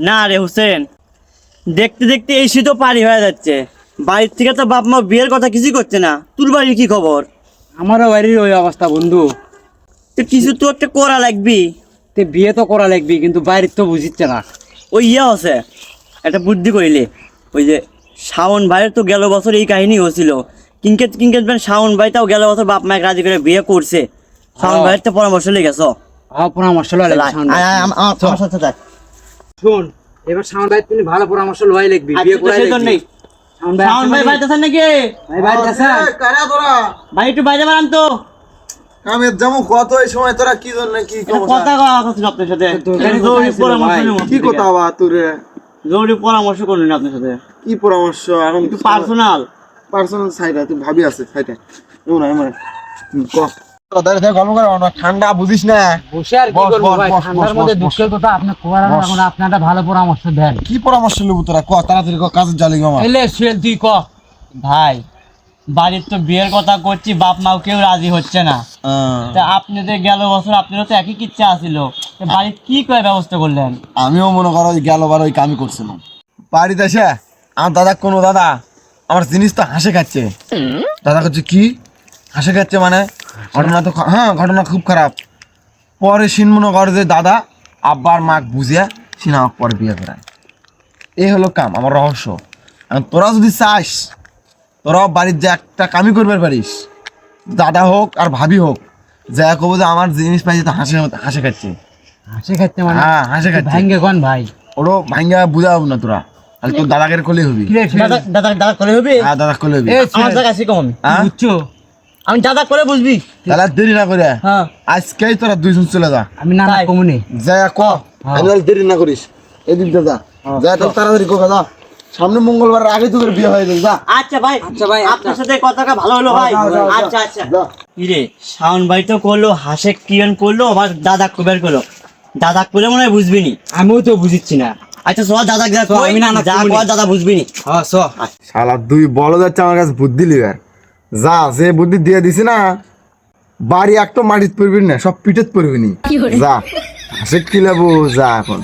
না রে হোসেন, দেখতে দেখতে এই শীতও পারি হয়ে যাচ্ছে। বাড়ির থেকে তো বাপ মা বিয়ের কথা কিছুই করছে না। তোর বাড়ির কি খবর? আমারও বাড়ির ওই অবস্থা বন্ধু। তো কিছু তো একটা করা লাগবি। তে বিয়ে তো করা লাগবে, কিন্তু বাইরের তো বুঝিচ্ছে না। ওই আছে একটা বুদ্ধি করিলে, ওই যে শাওন ভাইয়ের তো গেল বছর এই কাহিনী হয়েছিল। কিংকেট কিংকেট শাওন ভাই তাও গেল বছর বাপ মায়ের রাজি করে বিয়ে করছে। শাওন ভাইয়ের তো পরামর্শ লেগেছ। পরামর্শ লওয়া লাগবে শাওন ভাই। আমার সাথে থাক। শোন, এবার শাওন ভাই তুমি ভালো পরামর্শ লওয়াই লাগবে, বিয়ে করাই লাগবে। শাওন ভাই বাইতে আছেন নাকি? ভাই বাইরে আছে? কারা তোরা? ভাই একটু বাইরে বাড়ান তো। আমি যাবো কত এই সময়, তোরা কি জন্য কি একটা কথা কওয়া কথা আপনার সাথে। জরুরি পরামর্শ নেব। কি কথা বা তোরে? জরুরি পরামর্শ করলেন আপনার সাথে। কি পরামর্শ এখন? একটু পার্সোনাল সাইডে তুই ভাবি আছে সাইডে এমন এমন ক তোদের থেকে গল্প করে না, ঠান্ডা বুঝিস না। বসে আর কি বস, করব বস, ভাই? বস, ঠান্ডার বস, মধ্যে বস, দুঃখের কথা আপনি কোয়ার বস। এখন আপনারা ভালো পরামর্শ দেন। কি পরামর্শ নেব তোরা? ক তাড়াতাড়ি ক, কাজের জালি মামা। এলে সুয়েল তুই ক। ভাই, বাড়ির তো বিয়ের কথা করছি, বাপ মাও কেউ রাজি হচ্ছে না। তা আপনাদের গেল বছর আপনারও তো একই ইচ্ছা আছিল, বাড়ির কি করে ব্যবস্থা করলেন? আমিও মনে করো গেল বার ওই কামই করছিলাম। বাড়িতে এসে আমার দাদা আমার জিনিস তো হাসে খাচ্ছে। দাদা করছে কি হাসে খাচ্ছে মানে? ঘটনা তো ঘটনা খুব খারাপ। পরে সিন মনে করে যে দাদা আব্বার মাক বুঝিয়া সিন আমাকে পরে বিয়ে করায়। এই হলো কাম, আমার রহস্য। এখন তোরা যদি চাস, তোরাও বাড়ির যে একটা কামই করবে পারিস, দাদা হোক আর ভাবি হোক, যা কবো যে আমার জিনিস পাইছে তো হাসে খাচ্ছে। হাসি খাচ্ছে মানে? হ্যাঁ, হাসে খাচ্ছে। ভাঙ্গে কোন ভাই? ওরও ভাঙ্গা বুঝাবো না তোরা, তাহলে তোর দাদাকে করলেই হবি। কি রে দাদা দাদা দাদা করে হবে? হ্যাঁ, দাদা করলে হবি। আমার জায়গা শিখো আমি। হ্যাঁ? বুঝছো? আমি দাদা করে বুঝবি। তাহলে আর দেরি না করে হ্যাঁ, আজকেই তোরা দুইজন চলে যা। আমি না তাই। কমুনি। যা ক, আমি আর দেরি না করিস। এদিকটা যা, যা তো তাড়াতাড়ি কোকা যা। সামনে মঙ্গলবার আগে তোদের বিয়ে হয়ে যাবে। যা আচ্ছা ভাই। আচ্ছা ভাই, আপনার সাথে কথাটা ভালো হলো ভাই। যাও, যাও, যাও। আচ্ছা আচ্ছা। যা। কিরে, শাওন ভাই তো করলো, হাসে কিরণ করলো, আবার দাদা কুবের করলো। দাদা করে মনে হয় বুঝবি নি। আমিও তো বুঝিচ্ছি না। আচ্ছা সব দাদা যা তো আমি না না যা কমুনি। কর দাদা বুঝবি নি। হ্যাঁ স শালা দুই বলো যাচ্ছে আমার কাছে বুদ্ধি লিবার। যা, যে বুদ্ধি দিয়ে দিছি না, বাড়ি একটা মাটিত পড়বি না, সব পিঠেত পড়বি নি। যা হাসে কি লাবো, যা এখন।